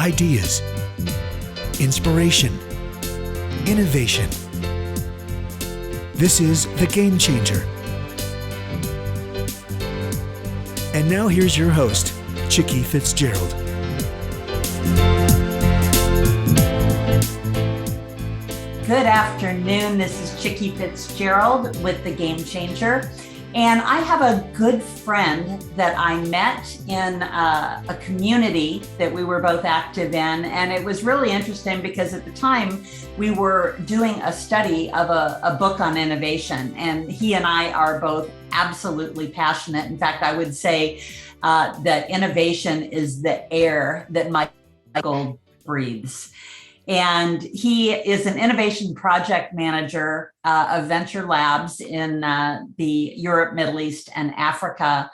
ideas, inspiration, innovation. This is The Game Changer. And now here's your host, Chicky Fitzgerald. Good afternoon. This is Chicky Fitzgerald with The Game Changer. And I have a good friend that I met in a community that we were both active in. And it was really interesting because at the time we were doing a study of a book on innovation. And he and I are both absolutely passionate. In fact, I would say that innovation is the air that Mikel breathes. And he is an innovation project manager of venture labs in the Europe, Middle East, and Africa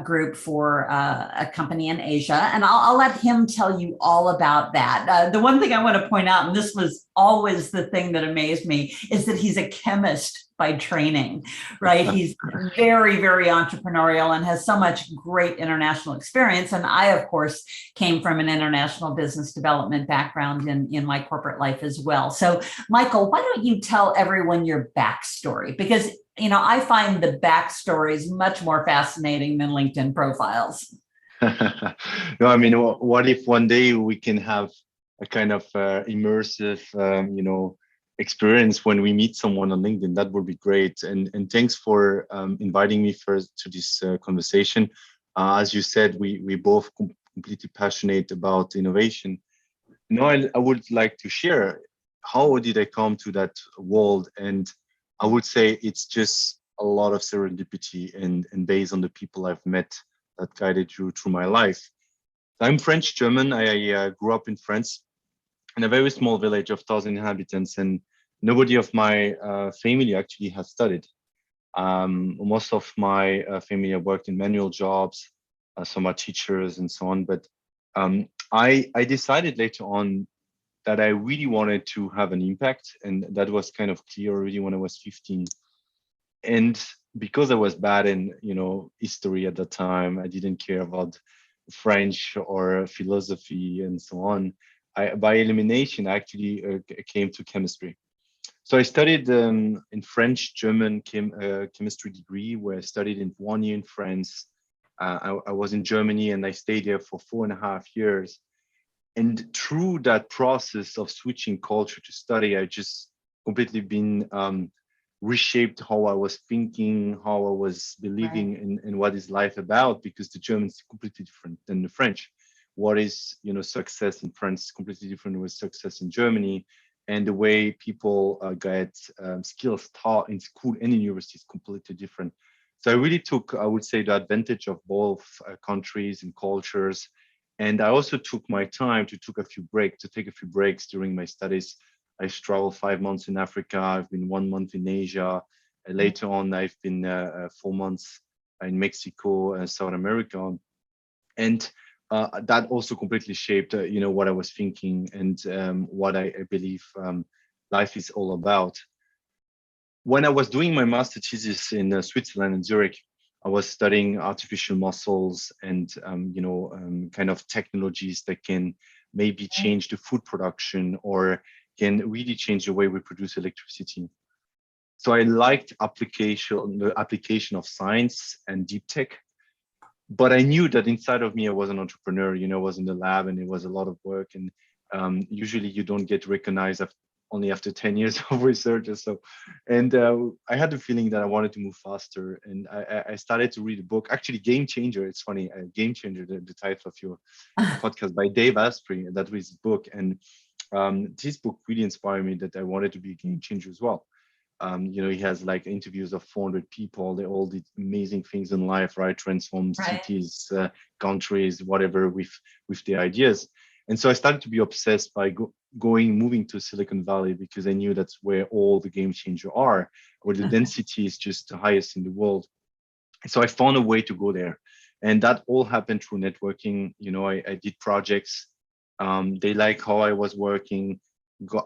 group for a company in Asia. And I'll let him tell you all about that. The one thing I want to point out, and this was always the thing that amazed me, is that he's a chemist by training, right? He's very, very entrepreneurial and has so much great international experience. And I, of course, came from an international business development background in my corporate life as well. So, Mikel, why don't you tell everyone your backstory? Because, you know, I find the backstories much more fascinating than LinkedIn profiles. No, I mean, what if one day we can have a kind of immersive, experience when we meet someone on LinkedIn? That would be great. And thanks for inviting me first to this conversation. As you said, we both completely passionate about innovation. I would like to share how did I come to that world, and I would say it's just a lot of serendipity and based on the people I've met that guided you through my life. I'm French German. I grew up in France in a very small village of 1,000 inhabitants, and nobody of my family actually has studied. Most of my family have worked in manual jobs, some are teachers and so on. But I decided later on that I really wanted to have an impact, and that was kind of clear already when I was 15. And because I was bad in history at the time, I didn't care about French or philosophy and so on. By elimination, I actually came to chemistry. So I studied in French, German chemistry degree, where I studied in 1 year in France. I was in Germany and I stayed there for 4.5 years. And through that process of switching culture to study, I just completely been reshaped how I was thinking, how I was believing in what is life about, because the German is completely different than the French. What is success in France is completely different with success in Germany, and the way people get skills taught in school and in university is completely different. So I really took, I would say, the advantage of both countries and cultures, and I also took my time to take a few breaks during my studies. I traveled 5 months in Africa. I've been 1 month in Asia. Later on, I've been 4 months in Mexico, South America, and that also completely shaped, what I was thinking and what I believe life is all about. When I was doing my master thesis in Switzerland, in Zurich, I was studying artificial muscles and, kind of technologies that can maybe change the food production or can really change the way we produce electricity. So I liked the application of science and deep tech. But I knew that inside of me, I was an entrepreneur, I was in the lab and it was a lot of work. And usually you don't get recognized only after 10 years of research or so. And I had the feeling that I wanted to move faster. And I started to read a book, actually Game Changer. It's funny, Game Changer, the title of your podcast by Dave Asprey. That was his book. And this book really inspired me that I wanted to be a game changer as well. He has like interviews of 400 people. They all did amazing things in life, right? Transform cities, countries, whatever, with their ideas. And so I started to be obsessed by moving to Silicon Valley, because I knew that's where all the game changers are, where the density is just the highest in the world. And so I found a way to go there. And that all happened through networking. I did projects. They like how I was working,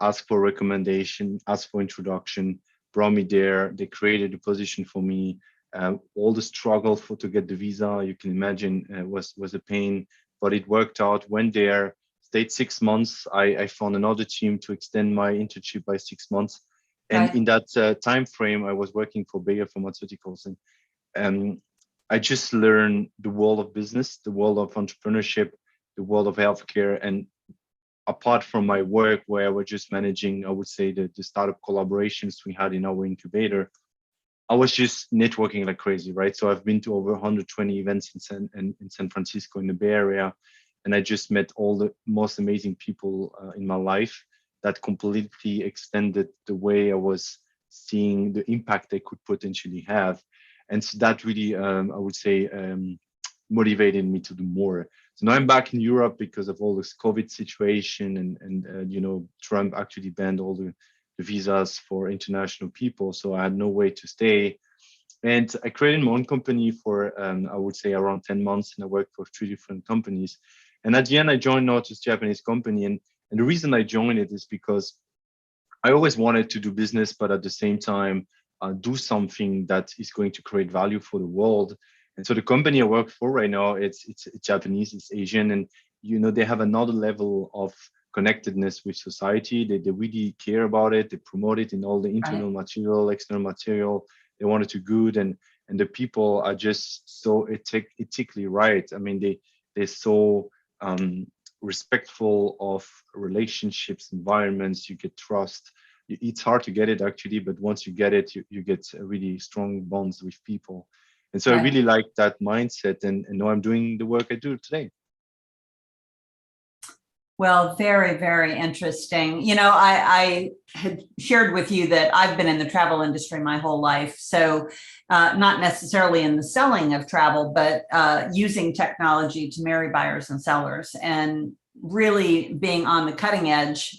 asked for recommendation, asked for introduction, brought me there. They created a position for me. All the struggle to get the visa, you can imagine, was a pain, but it worked out. Went there, stayed 6 months. I found another team to extend my internship by 6 months. And Right. in that time frame, I was working for Bayer Pharmaceuticals. And I just learned the world of business, the world of entrepreneurship, the world of healthcare. And apart from my work, where I was just managing, I would say, the startup collaborations we had in our incubator, I was just networking like crazy, right? So I've been to over 120 events in San Francisco, in the Bay Area, and I just met all the most amazing people in my life that completely extended the way I was seeing the impact they could potentially have. And so that really, I would say, motivated me to do more. So now I'm back in Europe because of all this COVID situation, and Trump actually banned all the visas for international people. So I had no way to stay. And I created my own company for, I would say, around 10 months. And I worked for 3 different companies. And at the end, I joined not this Japanese company. And the reason I joined it is because I always wanted to do business, but at the same time, do something that is going to create value for the world. And so the company I work for right now, it's Japanese, it's Asian, and they have another level of connectedness with society. They really care about it. They promote it in all the internal material, external material. They want it to good, and the people are just so ethically right. I mean, they're so respectful of relationships, environments. You get trust. It's hard to get it actually, but once you get it, you get really strong bonds with people. And so I really like that mindset, and now I'm doing the work I do today. Well, very, very interesting. I had shared with you that I've been in the travel industry my whole life. So not necessarily in the selling of travel, but using technology to marry buyers and sellers, and really being on the cutting edge,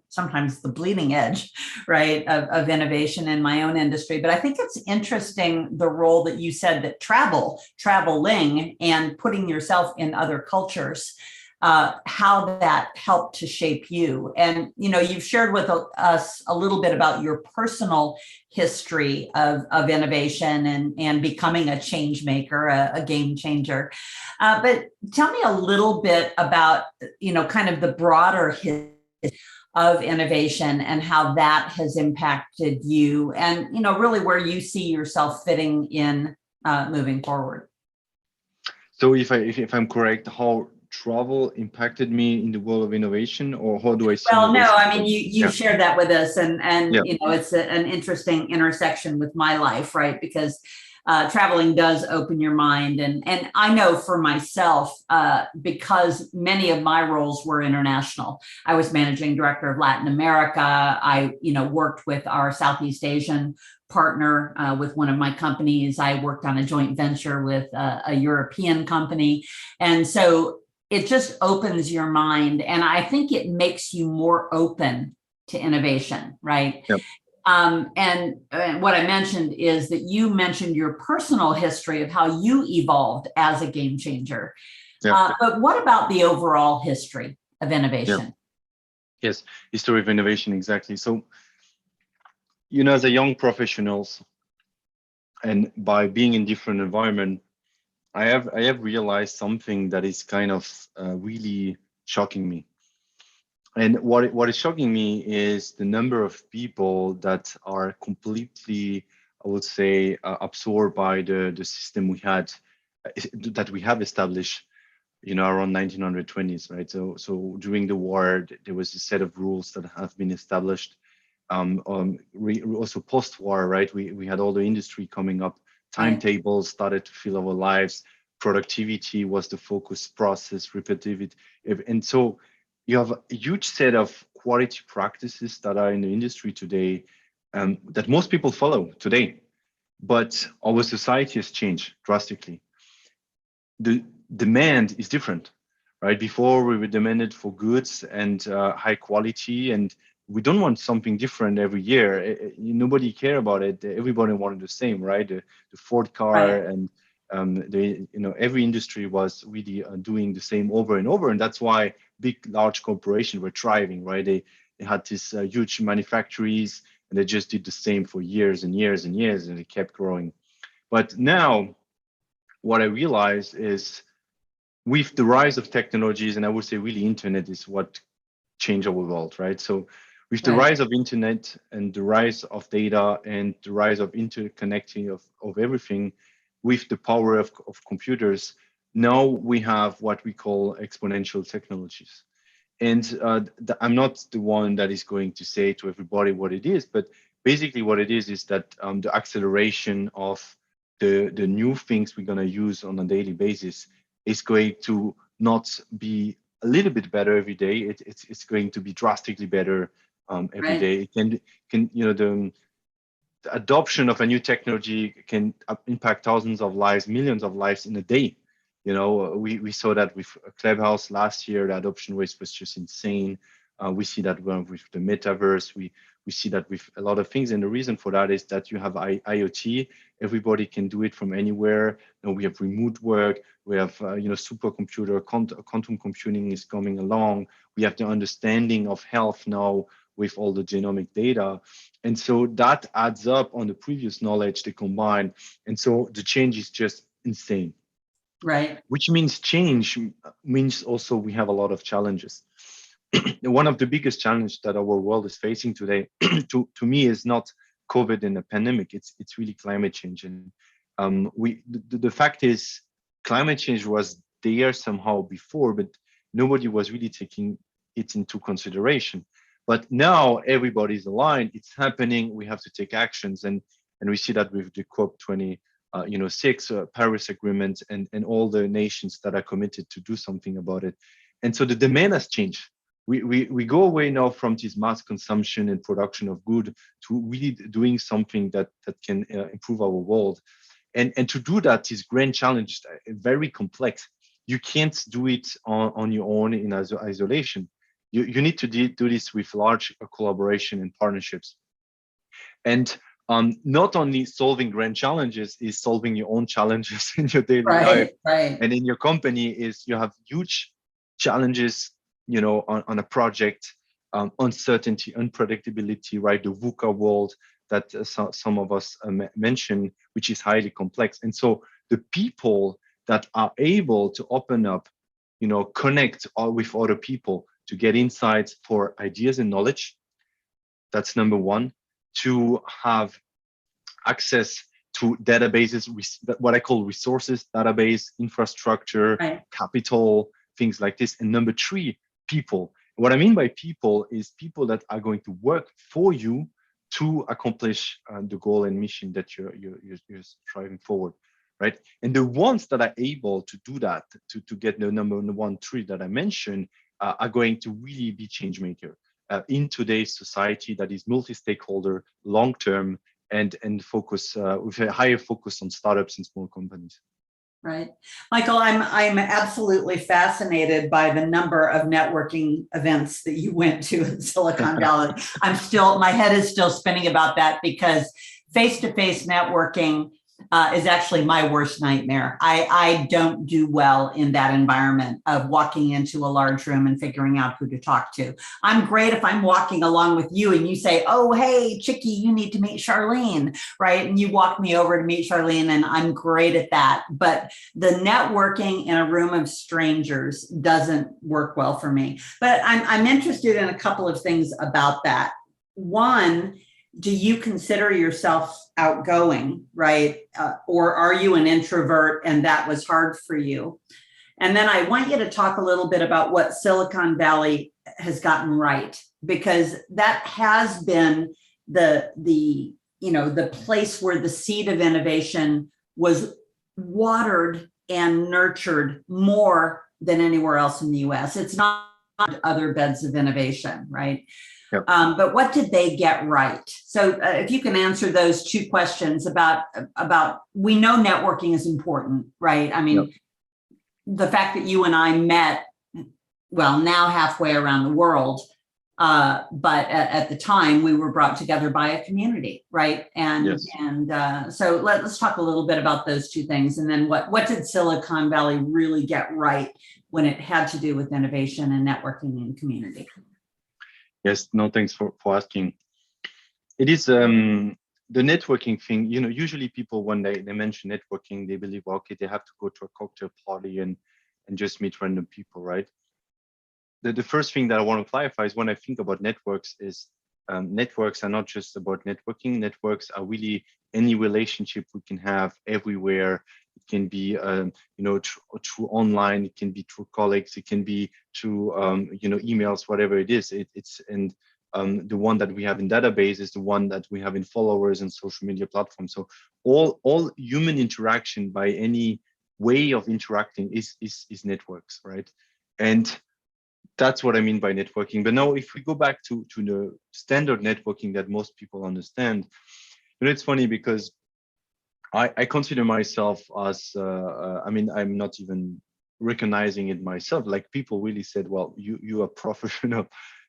sometimes the bleeding edge, right, of innovation in my own industry. But I think it's interesting the role that you said that traveling and putting yourself in other cultures, how that helped to shape you. And, you've shared with us a little bit about your personal history of innovation and becoming a change maker, a game changer. But tell me a little bit about, kind of the broader history of innovation and how that has impacted you, and, really where you see yourself fitting in moving forward. So if I'm correct, how travel impacted me in the world of innovation, or how do I see Well, innovation? no, I mean, you shared that with us, and it's an interesting intersection with my life, right? Because traveling does open your mind, and I know for myself, because many of my roles were international. I was managing director of Latin America. I worked with our Southeast Asian partner with one of my companies. I worked on a joint venture with a European company, and so it just opens your mind, and I think it makes you more open to innovation, right? Yep. And what I mentioned is that you mentioned your personal history of how you evolved as a game changer. Yep. But what about the overall history of innovation? Yep. Yes, history of innovation, exactly. So, as a young professionals, and by being in different environment, I have realized something that is kind of really shocking me. And what is shocking me is the number of people that are completely, I would say, absorbed by the system that we have established, around 1920s, right? So during the war, there was a set of rules that have been established. Also post-war, right? We had all the industry coming up. Timetables started to fill our lives. Productivity was the focus, process, repetitivity. And so you have a huge set of quality practices that are in the industry today, that most people follow today. But our society has changed drastically. The demand is different, right? Before we were demanded for goods and high quality, and we don't want something different every year. Nobody care about it. Everybody wanted the same, right? The Ford car, and every industry was really doing the same over and over, and that's why large corporations were thriving, right? They had these huge manufactories, and they just did the same for years and years and years, and they kept growing. But now, what I realize is with the rise of technologies, and I would say really internet is what changed our world, right? So with the Right. rise of internet and the rise of data and the rise of interconnecting of everything with the power of computers, now we have what we call exponential technologies. And I'm not the one that is going to say to everybody what it is, but basically what it is that the acceleration of the new things we're going to use on a daily basis is going to not be a little bit better every day. It's going to be drastically better every Right. day. It can the adoption of a new technology can impact thousands of lives, millions of lives in a day. We saw that with Clubhouse last year. The adoption rate was just insane. We see that with the metaverse. We see that with a lot of things, and the reason for that is that you have IoT. Everybody can do it from anywhere. We have remote work. We have supercomputer, quantum computing is coming along. We have the understanding of health now with all the genomic data. And so that adds up on the previous knowledge they combine. And so the change is just insane. Right. Which means change means also we have a lot of challenges. One of the biggest challenges that our world is facing today, to me, is not COVID and the pandemic. It's really climate change. And the fact is, climate change was there somehow before, but nobody was really taking it into consideration. But now everybody's aligned. It's happening. We have to take actions, and we see that with the COP 6 Paris Agreement and all the nations that are committed to do something about it. And so the demand has changed. We go away now from this mass consumption and production of good to really doing something that can improve our world. And to do that is grand challenge, very complex. You can't do it on your own in isolation. You need to do this with large collaboration and partnerships. And not only solving grand challenges is solving your own challenges in your daily life and in your company. Is you have huge challenges, on a project, uncertainty, unpredictability, right? The VUCA world that some of us mentioned, which is highly complex. And so the people that are able to open up, connect with other people to get insights for ideas and knowledge, that's number one. To have access to databases, what I call resources, database, infrastructure, capital, things like this. And number three, people. What I mean by people is people that are going to work for you to accomplish the goal and mission that you're striving forward, right? And the ones that are able to do that, to get the number one, three that I mentioned, are going to really be change maker in today's society that is multi-stakeholder, long-term, and focus with a higher focus on startups and small companies. Right. Michael, I'm absolutely fascinated by the number of networking events that you went to in Silicon Valley. My head is still spinning about that, because face-to-face networking is actually my worst nightmare. I don't do well in that environment of walking into a large room and figuring out who to talk to. I'm great if I'm walking along with you and you say, oh, hey, Chicky, you need to meet Charlene, right? And you walk me over to meet Charlene, and I'm great at that. But the networking in a room of strangers doesn't work well for me. But I'm interested in a couple of things about that. One, do you consider yourself outgoing, right? Or are you an introvert and that was hard for you? And then I want you to talk a little bit about what Silicon Valley has gotten right, because that has been the place where the seed of innovation was watered and nurtured more than anywhere else in the US. It's not other beds of innovation, right? Yep. But what did they get right? So if you can answer those two questions about, we know networking is important, right? I mean, Yep. The fact that you and I met, well, now halfway around the world, but at the time we were brought together by a community, right? And yes. So let's talk a little bit about those two things, and then what did Silicon Valley really get right when it had to do with innovation and networking and community? Yes, no, thanks for asking. It is the networking thing. Usually people, when they mention networking, they believe, well, okay, they have to go to a cocktail party and and just meet random people, right? The first thing that I want to clarify is when I think about networks is networks are not just about networking. Networks are really any relationship we can have everywhere. It can be, through online. It can be through colleagues. It can be through, emails, whatever it is. It's and the one that we have in database is the one that we have in followers and social media platforms. So all human interaction by any way of interacting is networks, right? And that's what I mean by networking. But now, if we go back to the standard networking that most people understand, it's funny because I consider myself as, I'm not even recognizing it myself. Like people really said, well, you are professional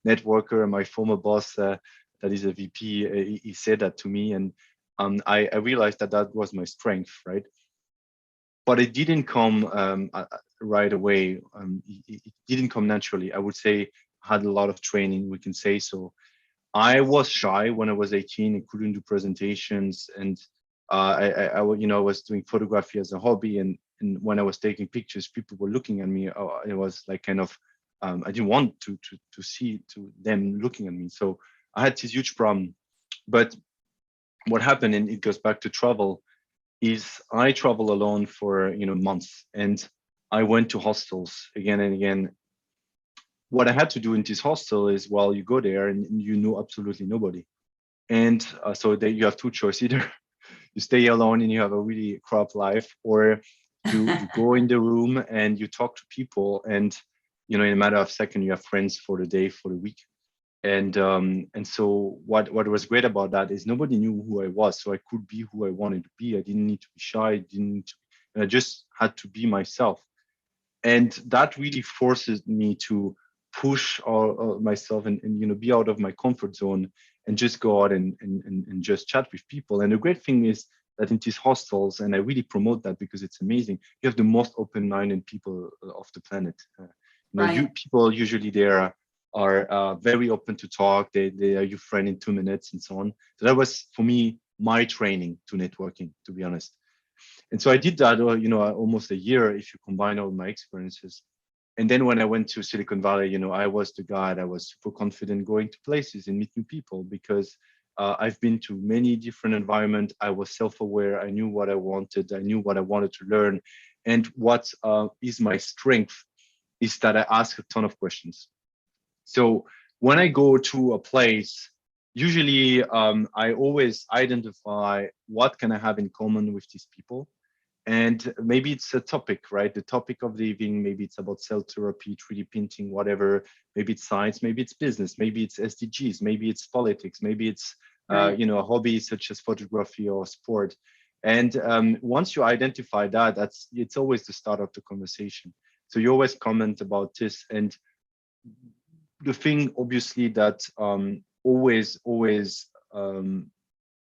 networker. And my former boss, that is a VP, he said that to me. And I realized that was my strength, right? But it didn't come right away. It didn't come naturally. I would say I had a lot of training, we can say so. I was shy when I was 18 and couldn't do presentations. And I was doing photography as a hobby. And when I was taking pictures, people were looking at me. It was like kind of, I didn't want to see to them looking at me. So I had this huge problem. But what happened, and it goes back to travel, is I travel alone for months, and I went to hostels again and again. What I had to do in this hostel is, well, you go there and you know absolutely nobody, and so that you have two choices: either you stay alone and you have a really crap life, or you go in the room and you talk to people, and in a matter of seconds you have friends for the day, for the week. And so what was great about that is nobody knew who I was, so I could be who I wanted to be. I didn't need to be shy. I just had to be myself, and that really forces me to push myself and be out of my comfort zone and just go out and just chat with people. And the great thing is that in these hostels, and I really promote that because it's amazing, you have the most open-minded people of the planet. Right. People usually there are very open to talk. They are your friend in 2 minutes and so on. So that was for me my training to networking, to be honest. And so I did that, almost a year if you combine all my experiences. And then when I went to Silicon Valley, I was the guy that was super confident going to places and meet new people because I've been to many different environments. I was self-aware. I knew what I wanted. I knew what I wanted to learn. And what is my strength is that I ask a ton of questions. So when I go to a place, usually I always identify what can I have in common with these people. And maybe it's a topic, right? The topic of living, maybe it's about cell therapy, 3D printing, whatever. Maybe it's science, maybe it's business, maybe it's SDGs, maybe it's politics, maybe it's Right. a hobby such as photography or sport. And once you identify that, it's always the start of the conversation. So you always comment about this. And the thing, obviously, that always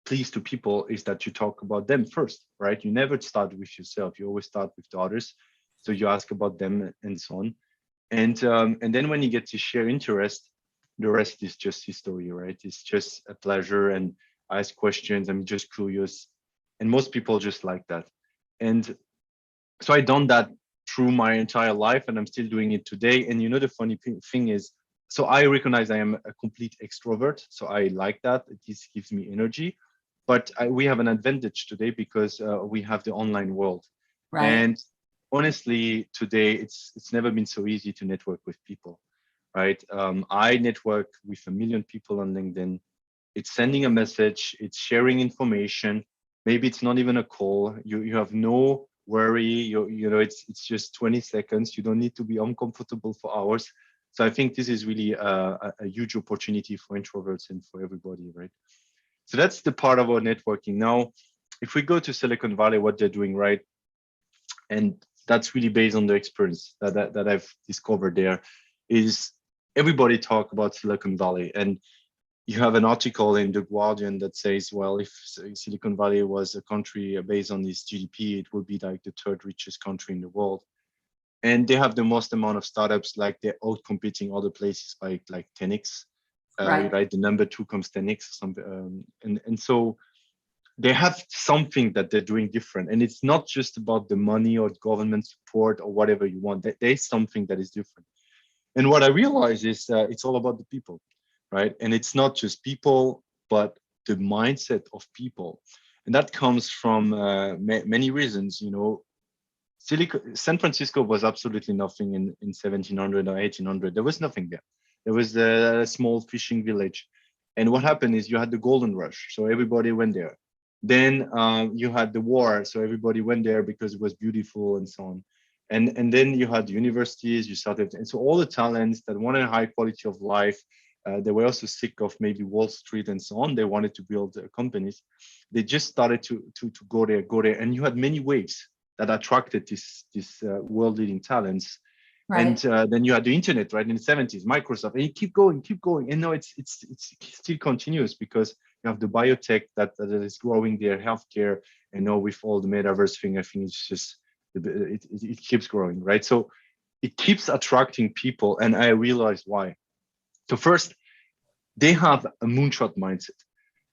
please to people is that you talk about them first, right? You never start with yourself. You always start with the others. So you ask about them and so on. And then when you get to share interest, the rest is just history, right? It's just a pleasure and ask questions. I'm just curious. And most people just like that. And so I done that through my entire life, and I'm still doing it today. And the funny thing is, so I recognize I am a complete extrovert. So I like that. This gives me energy. But we have an advantage today because we have the online world. Right. And honestly, today it's never been so easy to network with people, right? I network with 1 million people on LinkedIn. It's sending a message, it's sharing information. Maybe it's not even a call. You have no worry. It's just 20 seconds. You don't need to be uncomfortable for hours. So I think this is really a huge opportunity for introverts and for everybody, right? So that's the part about networking. Now, if we go to Silicon Valley, what they're doing, right? And that's really based on the experience that I've discovered there, is everybody talk about Silicon Valley. And you have an article in The Guardian that says, well, if Silicon Valley was a country based on its GDP, it would be like the third richest country in the world. And they have the most amount of startups, like they're out competing other places by like 10x. Right. Right, the number two comes 10x or something. And so they have something that they're doing different, and it's not just about the money or government support or whatever you want. There's something that is different. And what I realize is it's all about the people, right? And it's not just people, but the mindset of people. And that comes from many reasons. You know, San Francisco was absolutely nothing in 1700 or 1800. There was nothing there. There was a small fishing village. And what happened is you had the golden rush. So everybody went there. Then you had the war. So everybody went there because it was beautiful and so on. And then you had the universities, you started. And so all the talents that wanted a high quality of life, they were also sick of maybe Wall Street and so on. They wanted to build companies. They just started to go there. And you had many waves that attracted this world-leading talents. Right. And then you had the internet, right, in the 70s, Microsoft, and you keep going. And now it's still continuous because you have the biotech that is growing their healthcare, and now with all the metaverse thing, I think it's just it keeps growing, right? So it keeps attracting people, and I realize why. So first, they have a moonshot mindset.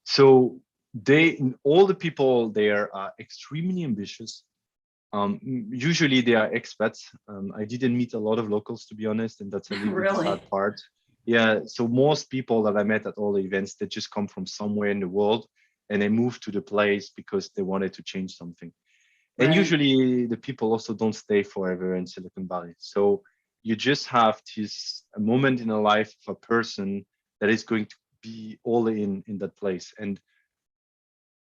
So all the people there are extremely ambitious. Usually they are expats. I didn't meet a lot of locals, to be honest, and that's a little bit sad part. Yeah, so most people that I met at all the events, they just come from somewhere in the world, and they move to the place because they wanted to change something. Right. And usually the people also don't stay forever in Silicon Valley. So you just have a moment in the life of a person that is going to be all in that place. And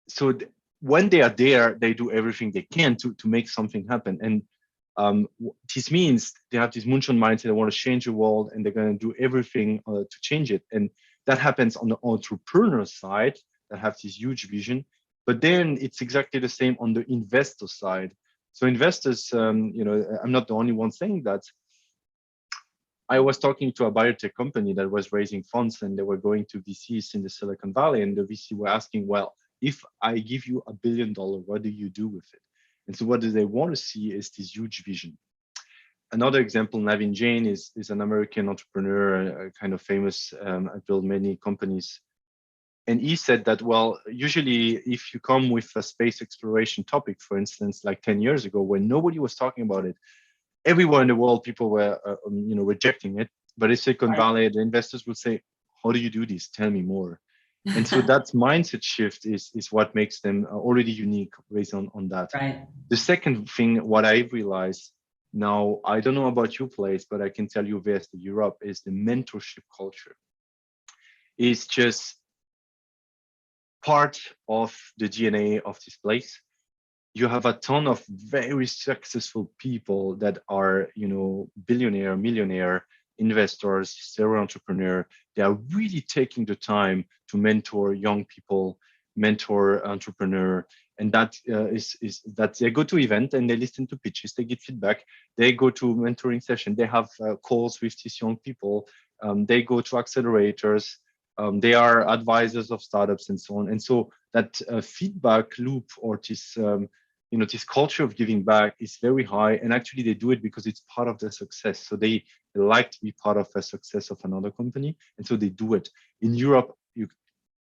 so when they are there, they do everything they can to make something happen. And this means they have this moonshot mindset. They want to change the world, and they're going to do everything to change it. And that happens on the entrepreneur side that have this huge vision. But then it's exactly the same on the investor side. So investors, I'm not the only one saying that. I was talking to a biotech company that was raising funds, and they were going to VCs in the Silicon Valley, and the VC were asking, well, if I give you $1 billion, what do you do with it? And so what do they want to see is this huge vision. Another example, Navin Jain is an American entrepreneur, kind of famous, built many companies. And he said that, well, usually if you come with a space exploration topic, for instance, like 10 years ago, when nobody was talking about it, everywhere in the world, people were, rejecting it. But in Silicon Valley, the investors would say, how do you do this? Tell me more. And so that mindset shift is what makes them already unique based on that. Right. The second thing, what I realized now, I don't know about your place, but I can tell you West Europe is the mentorship culture. It's just part of the DNA of this place. You have a ton of very successful people that are, billionaire, millionaire, investors, serial entrepreneur. They are really taking the time to mentor young people, mentor entrepreneur, and that is that they go to event and they listen to pitches, they get feedback, they go to mentoring session, they have calls with these young people, they go to accelerators, they are advisors of startups and so on. And so that feedback loop or this this culture of giving back is very high, and actually they do it because it's part of their success. So they like to be part of a success of another company, and so they do it. In Europe,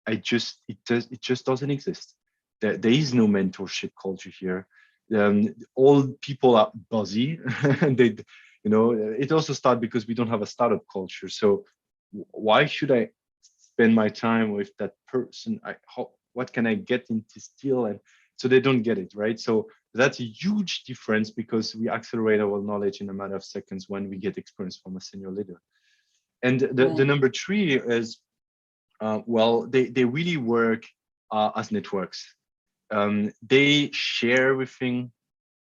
it just doesn't exist. There is no mentorship culture here. All people are busy, and it also starts because we don't have a startup culture. So why should I spend my time with that person? What can I get in this deal? And so they don't get it, right? So that's a huge difference because we accelerate our knowledge in a matter of seconds when we get experience from a senior leader. And the number three is, they really work as networks. They share everything.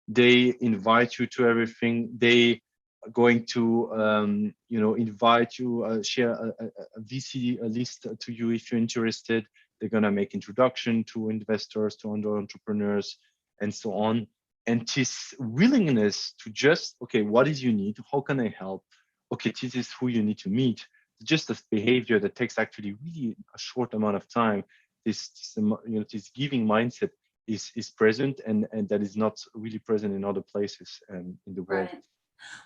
They invite you to everything. They are going to, invite you, share a VC list to you if you're interested. They're going to make introduction to investors, to other entrepreneurs, and so on. And this willingness to just, okay, what is you need? How can I help? Okay, this is who you need to meet. Just this behavior that takes actually really a short amount of time. This giving mindset is present, and that is not really present in other places in the world. Right.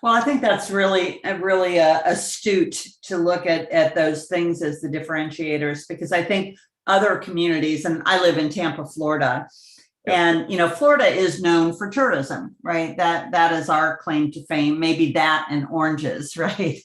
Well, I think that's really astute to look at those things as the differentiators, because I think other communities, and I live in Tampa, Florida. Yep. And Florida is known for tourism, right? That is our claim to fame. Maybe that and oranges, right?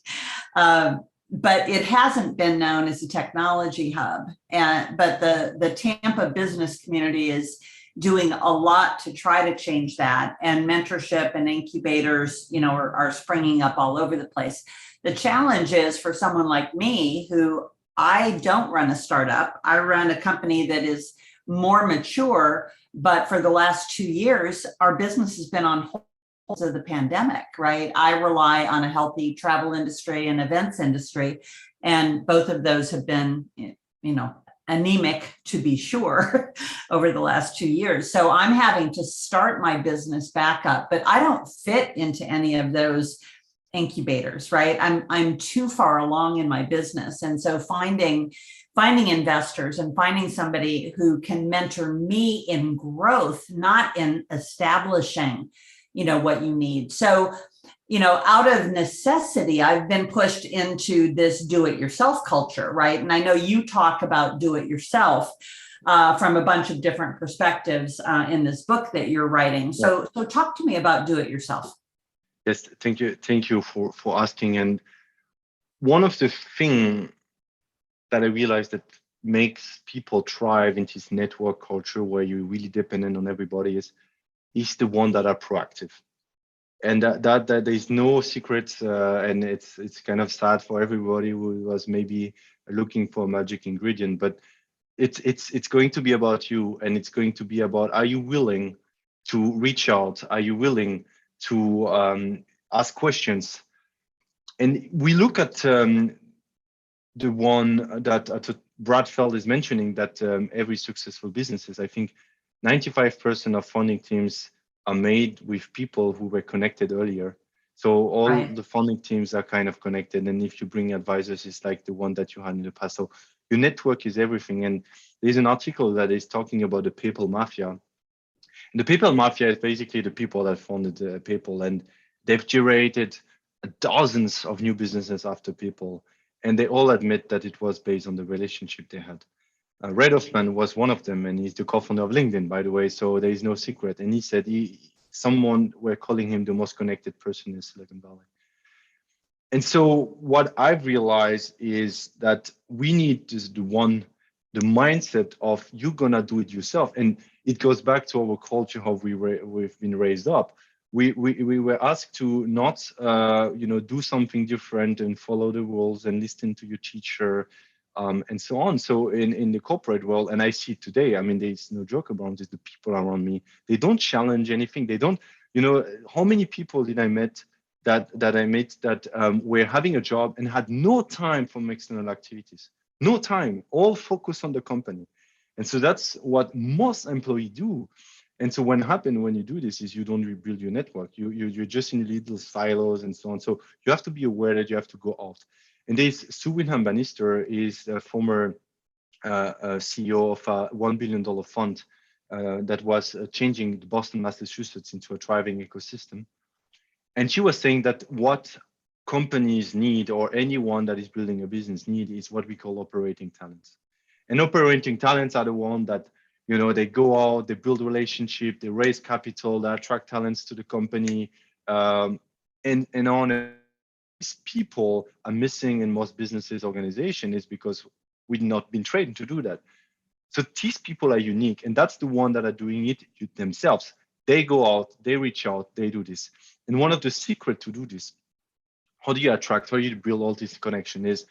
But it hasn't been known as a technology hub. But the Tampa business community is doing a lot to try to change that. And mentorship and incubators, are springing up all over the place. The challenge is for someone like me, who I don't run a startup. I run a company that is more mature, but for the last 2 years, our business has been on hold because of the pandemic, right? I rely on a healthy travel industry and events industry, and both of those have been, anemic, to be sure, over the last 2 years. So I'm having to start my business back up, but I don't fit into any of those incubators, right? I'm too far along in my business. And so finding investors and finding somebody who can mentor me in growth, not in establishing, what you need. So, out of necessity, I've been pushed into this do-it-yourself culture, right? And I know you talk about do-it-yourself from a bunch of different perspectives in this book that you're writing. So talk to me about do-it-yourself. Yes, thank you for asking. And one of the things that I realized that makes people thrive in this network culture where you're really dependent on everybody is the one that are proactive. And that there's no secrets, and it's kind of sad for everybody who was maybe looking for a magic ingredient, but it's going to be about you, and it's going to be about, are you willing to reach out? Are you willing to ask questions? And we look at the one that Brad Feld is mentioning, that every successful businesses, I think 95% of founding teams are made with people who were connected earlier. So all Right. the founding teams are kind of connected. And if you bring advisors, it's like the one that you had in the past. So your network is everything. And there's an article that is talking about the PayPal mafia. And the PayPal mafia is basically the people that founded PayPal, and they've generated dozens of new businesses after PayPal. And they all admit that it was based on the relationship they had. Reid Hoffman was one of them, and he's the co-founder of LinkedIn, by the way. So there is no secret. And he said someone were calling him the most connected person in Silicon Valley. And so what I've realized is that we need the mindset of you're gonna do it yourself. And it goes back to our culture, how we've been raised up. We were asked to not do something different and follow the rules and listen to your teacher, and so on. So in the corporate world, and I see it today, I mean, there's no joke about it, the people around me, they don't challenge anything. They don't, how many people did I met that were having a job and had no time for external activities, no time, all focused on the company. And so that's what most employees do. And so what happens when you do this is you don't rebuild your network. You're just in little silos and so on. So you have to be aware that you have to go out. And this Suwinham Bannister is a former CEO of a $1 billion fund that was changing Boston, Massachusetts into a thriving ecosystem. And she was saying that what companies need, or anyone that is building a business need, is what we call operating talents. And operating talents are the one that, they go out, they build relationship, they raise capital, they attract talents to the company, and on. These people are missing in most businesses organization is because we've not been trained to do that. So these people are unique, and that's the one that are doing it themselves. They go out, they reach out, they do this. And one of the secrets to do this, how do you attract, how do you build all this connection, is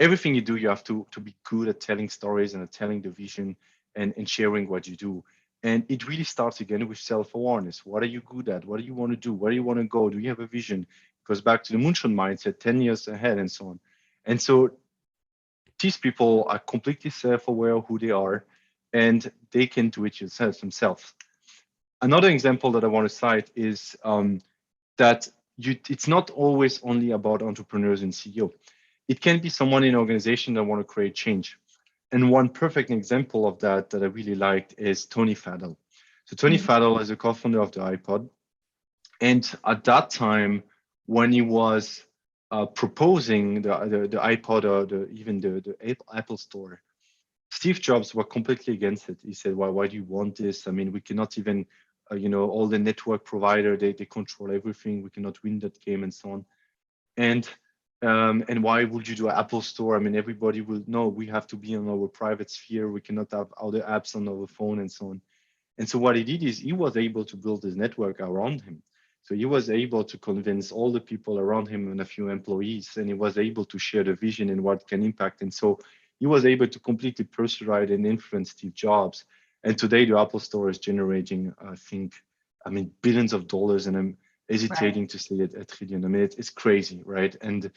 everything you do, you have to be good at telling stories and at telling the vision and sharing what you do. And it really starts again with self-awareness. What are you good at? What do you want to do? Where do you want to go? Do you have a vision? It goes back to the moonshot mindset, 10 years ahead and so on. And so these people are completely self-aware of who they are, and they can do it themselves. Another example that I want to cite is that it's not always only about entrepreneurs and CEO. It can be someone in an organization that want to create change. And one perfect example of that I really liked is Tony Fadell. So Tony Fadell is a co-founder of the iPod. And at that time, when he was proposing the iPod, or even the Apple Store, Steve Jobs were completely against it. He said, why do you want this? I mean, we cannot even, all the network provider, they control everything. We cannot win that game and so on. And why would you do an Apple store? I mean, everybody will know we have to be on our private sphere. We cannot have other apps on our phone and so on. And so what he did is he was able to build his network around him. So he was able to convince all the people around him and a few employees, and he was able to share the vision and what can impact. And so he was able to completely persuade and influence Steve Jobs. And today the Apple Store is generating, billions of dollars, and I'm hesitating to say it a trillion. I mean, it's crazy, right? And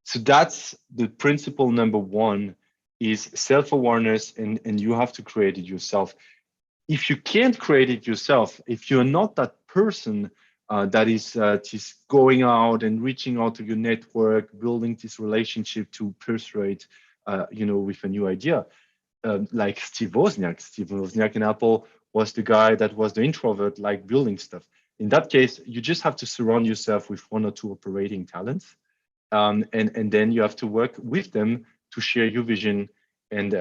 so that's the principle number one is self-awareness, and you have to create it yourself. If you can't create it yourself, if you're not that person that is just going out and reaching out to your network, building this relationship to persuade, with a new idea, like Steve Wozniak. Steve Wozniak in Apple was the guy that was the introvert, like building stuff. In that case, you just have to surround yourself with one or two operating talents, and then you have to work with them to share your vision. And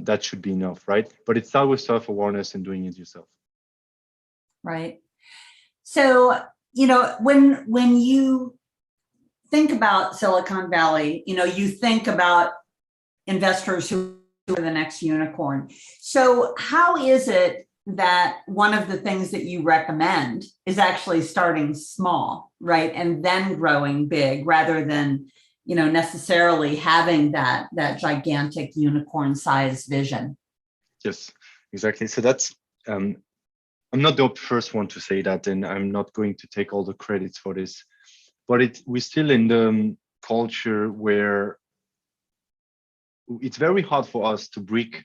that should be enough, right? But it starts with self-awareness and doing it yourself. Right. So, when you think about Silicon Valley, you think about investors who are the next unicorn. So how is it that one of the things that you recommend is actually starting small, right? And then growing big rather than necessarily having that gigantic unicorn sized vision? Yes, exactly. So that's, I'm not the first one to say that, and I'm not going to take all the credits for this, but we're still in the culture where it's very hard for us to break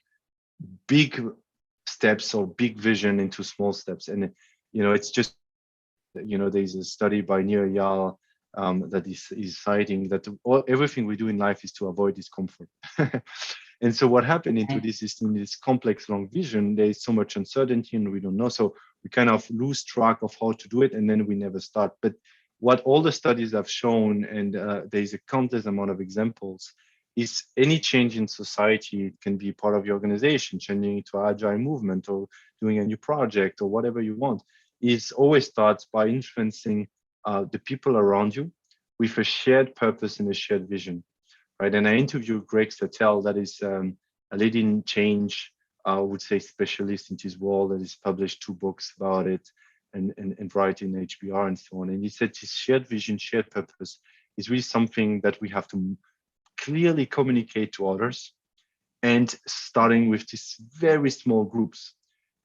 big steps or big vision into small steps. And, it's just, there's a study by Nir Eyal that is citing that everything we do in life is to avoid discomfort. And so what happened into this is in this complex long vision, there is so much uncertainty and we don't know. So we kind of lose track of how to do it, and then we never start. But what all the studies have shown, and there's a countless amount of examples, is any change in society, it can be part of your organization, changing it to agile movement or doing a new project or whatever you want, is always starts by influencing the people around you with a shared purpose and a shared vision, right? And I interviewed Greg Sattel, that is a leading change, I would say, specialist in this world, that has published 2 books about it and writing HBR and so on. And he said this shared vision, shared purpose is really something that we have to clearly communicate to others, and starting with these very small groups.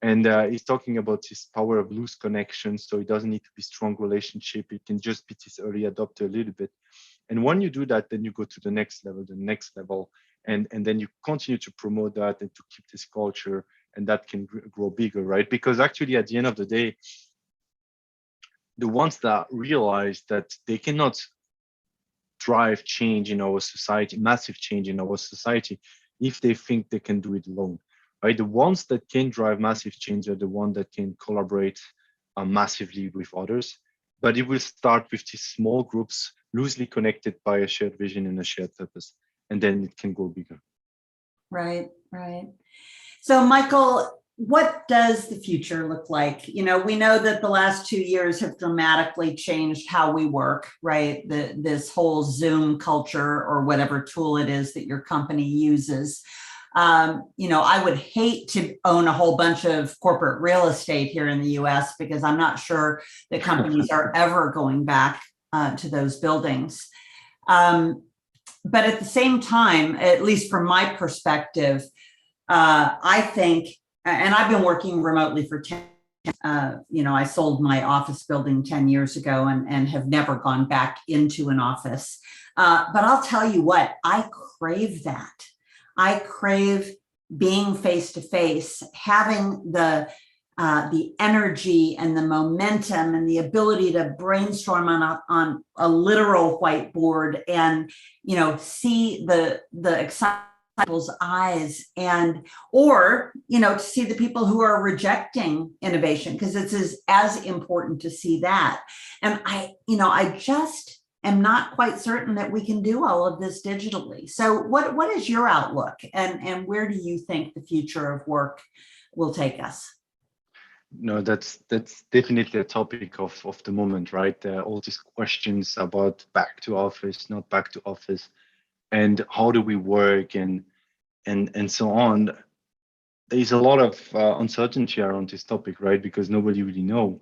And he's talking about this power of loose connections. So it doesn't need to be strong relationship. It can just be this early adopter a little bit. And when you do that, then you go to the next level, and then you continue to promote that and to keep this culture, and that can grow bigger, right? Because actually, at the end of the day, the ones that realize that they cannot drive change in our society, massive change in our society, if they think they can do it alone, right? The ones that can drive massive change are the ones that can collaborate massively with others. But it will start with these small groups, loosely connected by a shared vision and a shared purpose, and then it can go bigger. Right, right. So, Michael, what does the future look like? We know that the last 2 years have dramatically changed how we work, right? This whole Zoom culture, or whatever tool it is that your company uses. I would hate to own a whole bunch of corporate real estate here in the US, because I'm not sure that companies are ever going back to those buildings. But at the same time, at least from my perspective, I think, and I've been working remotely for 10 I sold my office building 10 years ago and have never gone back into an office. But I'll tell you what, I crave that. I crave being face to face, having the energy and the momentum and the ability to brainstorm on a literal whiteboard and see the excitement in people's eyes, or to see the people who are rejecting innovation, because it's as important to see that. And I just am not quite certain that we can do all of this digitally. So what is your outlook, and where do you think the future of work will take us? No, that's definitely a topic of the moment, right? All these questions about back to office, not back to office, and how do we work, and so on. There's a lot of uncertainty around this topic, right? Because nobody really know.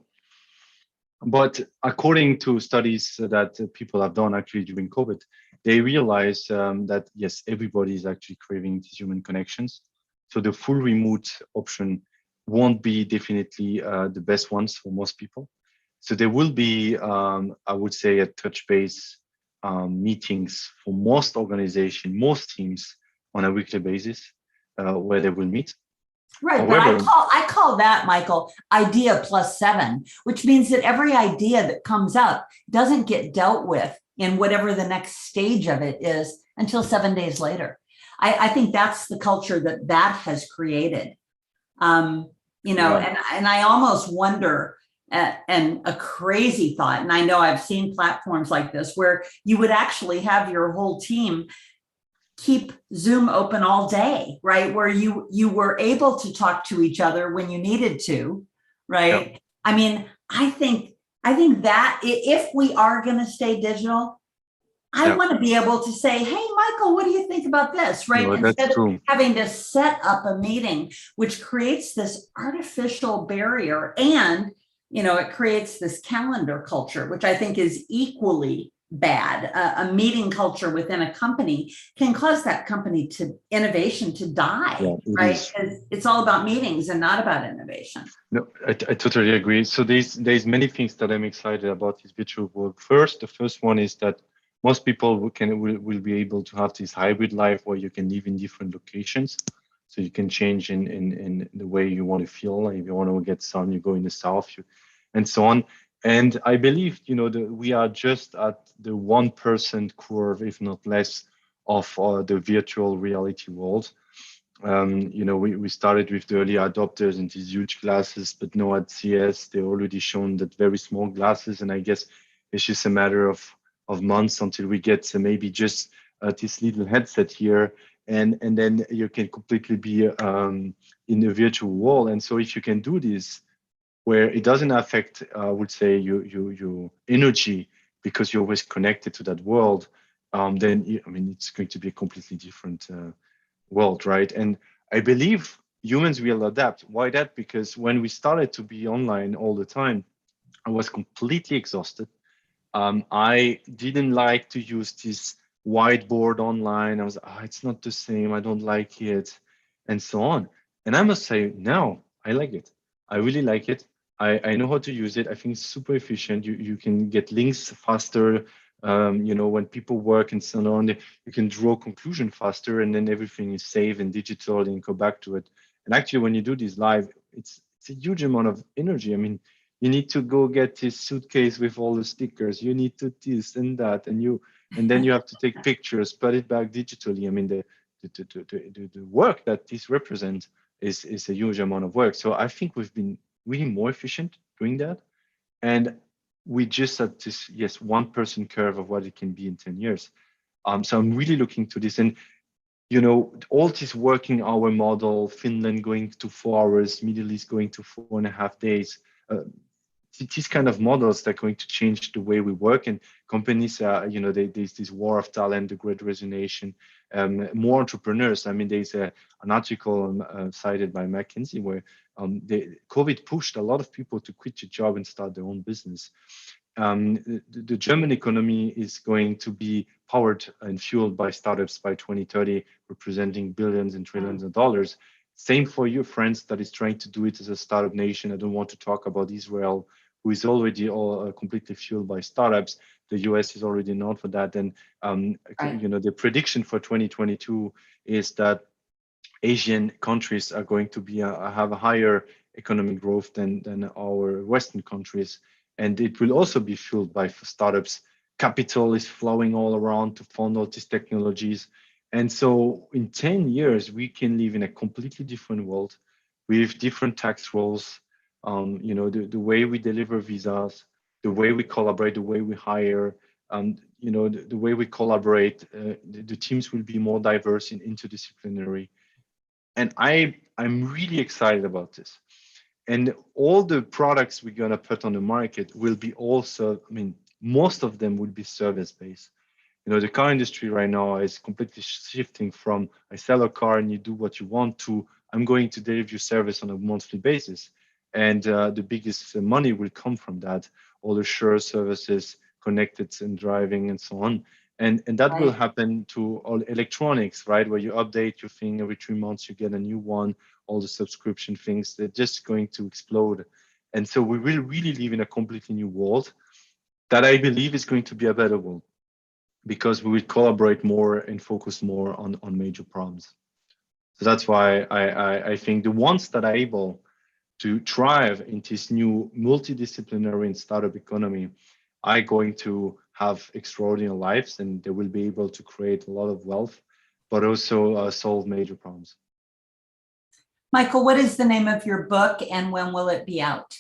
But according to studies that people have done actually during COVID, they realize that yes, everybody is actually craving these human connections. So the full remote option won't be definitely the best ones for most people. So there will be, I would say, a touch base meetings for most organizations, most teams on a weekly basis where they will meet. Right, but However, I call that, Michael, idea plus seven, which means that every idea that comes up doesn't get dealt with in whatever the next stage of it is until 7 days later. I think that's the culture that has created. yeah, And I almost wonder, and a crazy thought, and I know I've seen platforms like this where you would actually have your whole team keep Zoom open all day, right? Where you were able to talk to each other when you needed to, right? yeah, I mean, I think that if we are going to stay digital, I yeah. want to be able to say, hey, Michael, what do you think about this? Right. No, that's Instead of true. having to set up a meeting, which creates this artificial barrier. And, it creates this calendar culture, which I think is equally bad. A meeting culture within a company can cause that company to innovation to die, Yeah, it right? is. Because it's all about meetings and not about innovation. No, I totally agree. So there's many things that I'm excited about this virtual work. First, the first one is that most people will be able to have this hybrid life where you can live in different locations. So you can change in the way you want to feel. If you want to get sun, you go in the south, and so on. And I believe, we are just at the 1% curve, if not less, of the virtual reality world. We started with the early adopters and these huge glasses, but now at CS, they already shown that very small glasses. And I guess it's just a matter of months until we get maybe just this little headset here. And then you can completely be in the virtual world. And so if you can do this, where it doesn't affect, I would say, your energy because you're always connected to that world, then it's going to be a completely different world, right? And I believe humans will adapt. Why that? Because when we started to be online all the time, I was completely exhausted. I didn't like to use this whiteboard online. I was, it's not the same. I don't like it, and so on. And I must say, no, I like it. I really like it. I know how to use it. I think it's super efficient. You can get links faster. When people work and so on, you can draw conclusion faster, and then everything is saved and digital, and you go back to it. And actually, when you do this live, it's a huge amount of energy. I mean, you need to go get this suitcase with all the stickers. You need to this and that, and then you have to take pictures, put it back digitally. I mean, the work that this represents is a huge amount of work. So I think we've been really more efficient doing that, and we just at this 1% curve of what it can be in 10 years. So I'm really looking to this, and all this working hour model, Finland going to 4 hours, Middle East going to 4.5 days. These kind of models that are going to change the way we work, and companies there's this war of talent, the great resignation, more entrepreneurs. I mean, there's an article cited by McKinsey where the COVID pushed a lot of people to quit your job and start their own business. The German economy is going to be powered and fueled by startups by 2030, representing billions and trillions of dollars. Same for your friends that is trying to do it as a startup nation. I don't want to talk about Israel, who is already all completely fueled by startups. The US is already known for that. And Right. the prediction for 2022 is that Asian countries are going to be have a higher economic growth than our Western countries, and it will also be fueled by startups. Capital is flowing all around to fund all these technologies, and so in 10 years we can live in a completely different world with different tax rules. The way we deliver visas, the way we collaborate, the way we hire, The way we collaborate, the teams will be more diverse and interdisciplinary. And I'm really excited about this. And all the products we're going to put on the market will be also, most of them will be service-based. The car industry right now is completely shifting from I sell a car and you do what you want to I'm going to deliver you service on a monthly basis. And the biggest money will come from that, all the sure services connected and driving and so on. And that will happen to all electronics, right? Where you update your thing every 3 months, you get a new one, all the subscription things, they're just going to explode. And so we will really live in a completely new world that I believe is going to be a better world because we will collaborate more and focus more on major problems. So that's why I think the ones that are able to thrive in this new multidisciplinary and startup economy are going to have extraordinary lives, and they will be able to create a lot of wealth, but also solve major problems. Michael, what is the name of your book and when will it be out?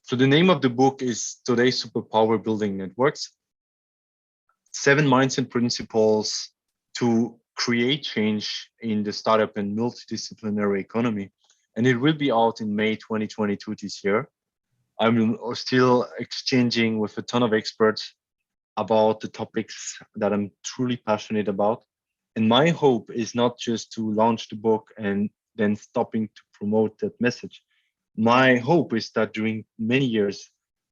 So the name of the book is Today's Superpower Building Networks, 7 Mindset Principles to Create Change in the Startup and Multidisciplinary Economy. And it will be out in May 2022 this year. I'm still exchanging with a ton of experts about the topics that I'm truly passionate about. And my hope is not just to launch the book and then stopping to promote that message. My hope is that during many years,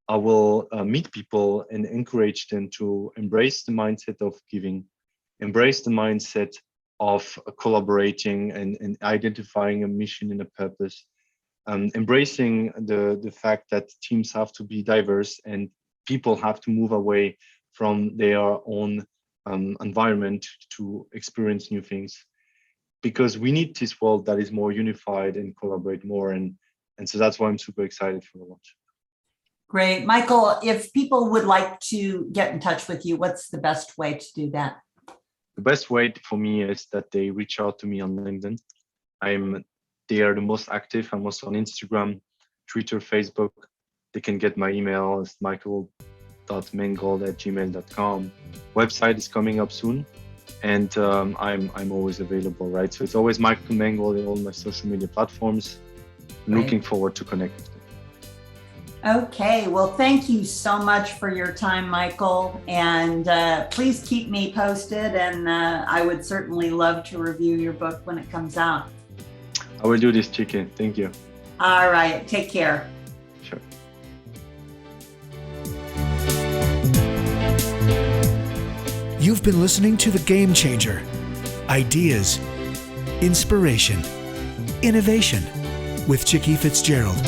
I will meet people and encourage them to embrace the mindset of giving, embrace the mindset of collaborating and identifying a mission and a purpose. Embracing the fact that teams have to be diverse and people have to move away from their own environment to experience new things, because we need this world that is more unified and collaborate more. And so that's why I'm super excited for the launch. Great. Michael, if people would like to get in touch with you, what's the best way to do that? The best way for me is that they reach out to me on LinkedIn. They are the most active. I'm also on Instagram, Twitter, Facebook. They can get my email. It's michael.mangold@gmail.com. Website is coming up soon, and I'm always available, right? So it's always Mikel Mangold in all my social media platforms. I'm looking forward to connecting. Okay, well, thank you so much for your time, Michael. And please keep me posted. And I would certainly love to review your book when it comes out. I will do this, Chicken. Thank you. All right, take care. Sure. You've been listening to The Game Changer. Ideas, inspiration, innovation with Chicky Fitzgerald.